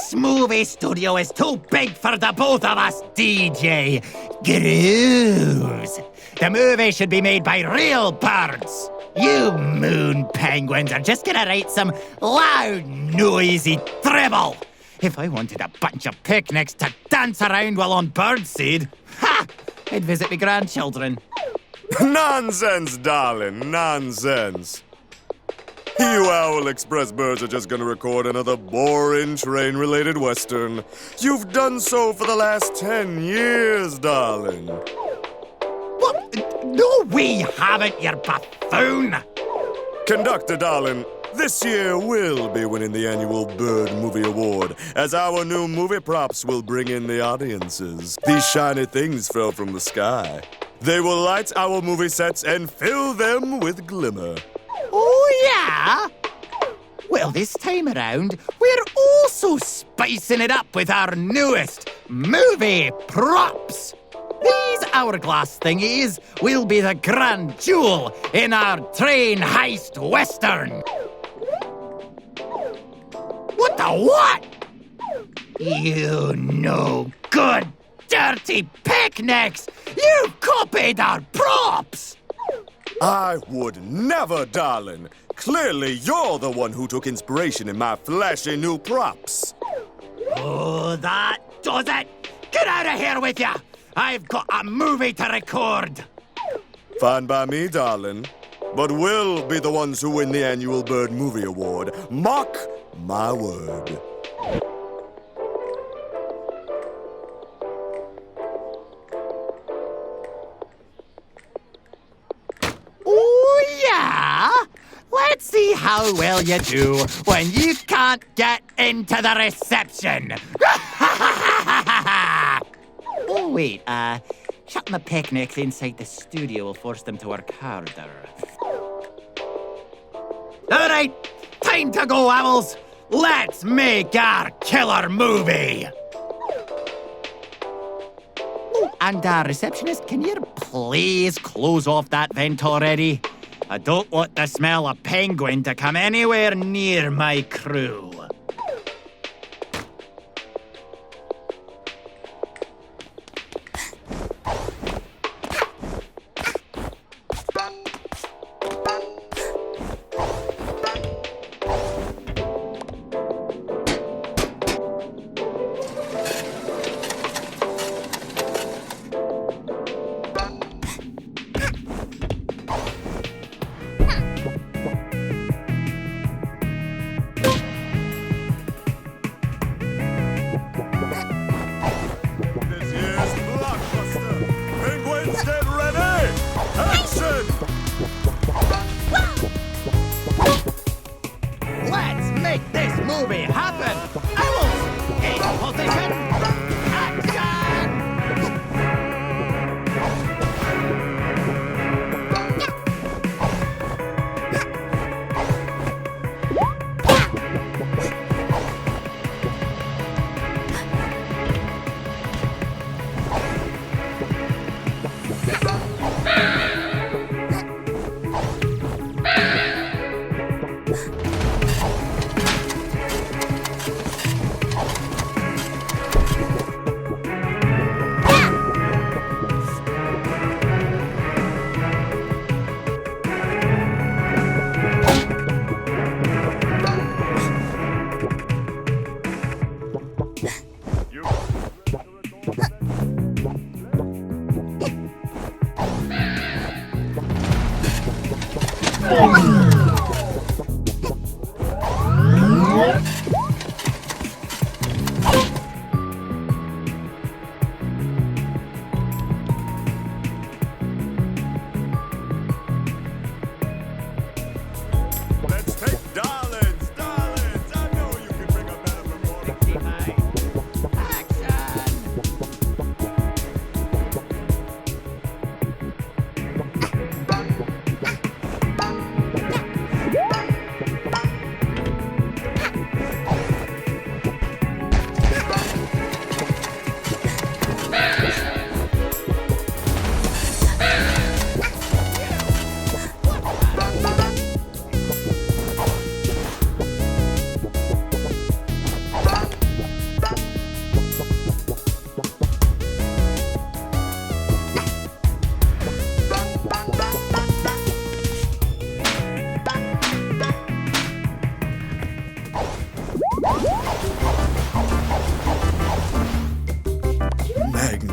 This movie studio is too big for the both of us, DJ Grooves. The movie should be made by real birds. You moon penguins are just gonna write some loud, noisy dribble. If I wanted a bunch of picnics to dance around while on birdseed, I'd visit my grandchildren. Nonsense, darling, nonsense. You Owl Express birds are just gonna record another boring train-related western. You've done so for the last 10 years, darling. What? No, we haven't, you buffoon! Conductor, darling, this year we'll be winning the annual Bird Movie Award, as our new movie props will bring in the audiences. These shiny things fell from the sky. They will light our movie sets and fill them with glimmer. Oh, yeah? Well, this time around, we're also spicing it up with our newest movie props. These hourglass thingies will be the grand jewel in our train heist western. What the what? You no good, dirty picnics! You copied our props! I would never, darling. Clearly, you're the one who took inspiration in my flashy new props. Oh, that does it! Get out of here with ya! I've got a movie to record! Fine by me, darling. But we'll be the ones who win the annual Bird Movie Award. Mark my word. Oh, yeah? Let's see how well you do when you can't get into the reception. Oh, wait, shutting the picnics inside the studio will force them to work harder. All right, time to go, Owls. Let's make our killer movie. Oh, and receptionist, can you please close off that vent already? I don't want the smell of penguin to come anywhere near my crew. Let's make this movie happen! Owls, in position, action!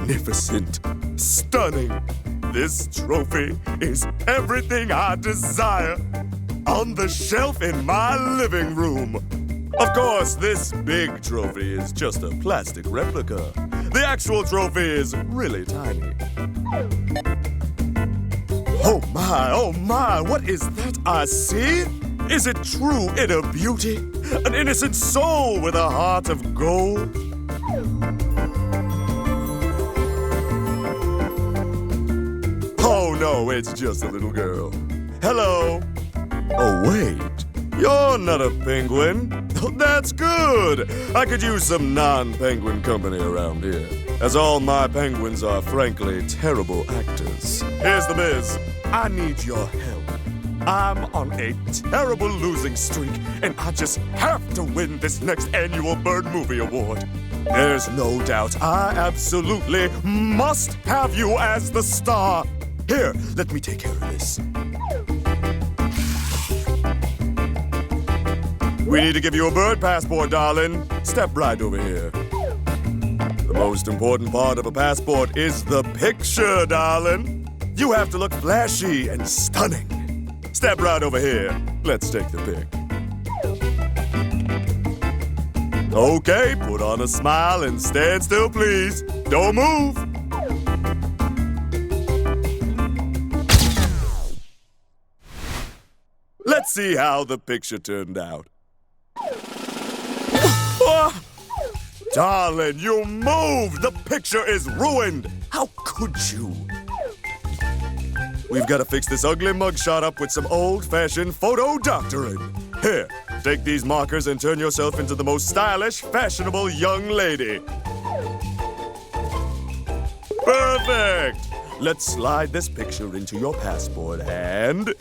magnificent, stunning. This trophy is everything I desire. On the shelf in my living room. Of course, this big trophy is just a plastic replica. The actual trophy is really tiny. Oh my, what is that I see? Is it true inner beauty? An innocent soul with a heart of gold? Oh no, it's just a little girl. Hello. Oh wait, you're not a penguin. Oh, that's good. I could use some non-penguin company around here, as all my penguins are frankly terrible actors. Here's the biz. I need your help. I'm on a terrible losing streak, and I just have to win this next annual Bird Movie Award. There's no doubt I absolutely must have you as the star. Here, let me take care of this. We need to give you a bird passport, darling. Step right over here. The most important part of a passport is the picture, darling. You have to look flashy and stunning. Step right over here. Let's take the pic. Okay, put on a smile and stand still, please. Don't move. Let's see how the picture turned out. Darling, you moved! The picture is ruined! How could you? We've got to fix this ugly mugshot up with some old-fashioned photo doctoring. Here, take these markers and turn yourself into the most stylish, fashionable young lady. Perfect! Let's slide this picture into your passport, and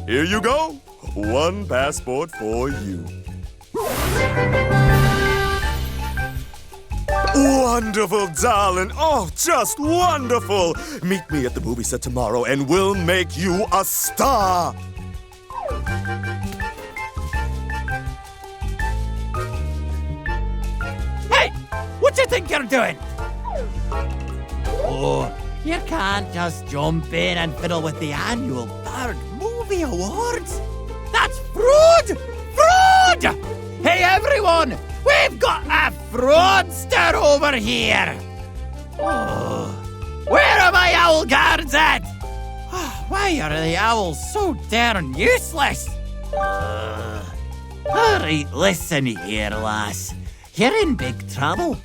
here you go. One passport for you. Wonderful, darling. Oh, just wonderful. Meet me at the movie set tomorrow and we'll make you a star. Hey, what do you think you're doing? Oh, you can't just jump in and fiddle with the annual Bird Movie Awards. That's fraud! Fraud! Hey, everyone! We've got a fraudster over here! Oh, where are my owl guards at? Oh, why are the owls so darn useless? Alright, listen here, lass. You're in big trouble.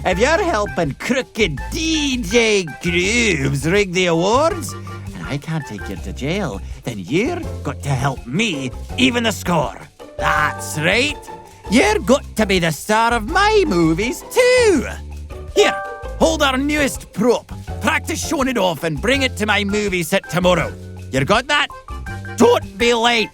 If you're helping crooked DJ Grooves rig the awards, and I can't take you to jail, then you're got to help me even the score. That's right. You're got to be the star of my movies, too! Here, hold our newest prop. Practice showing it off and bring it to my movie set tomorrow. You got that? Don't be late!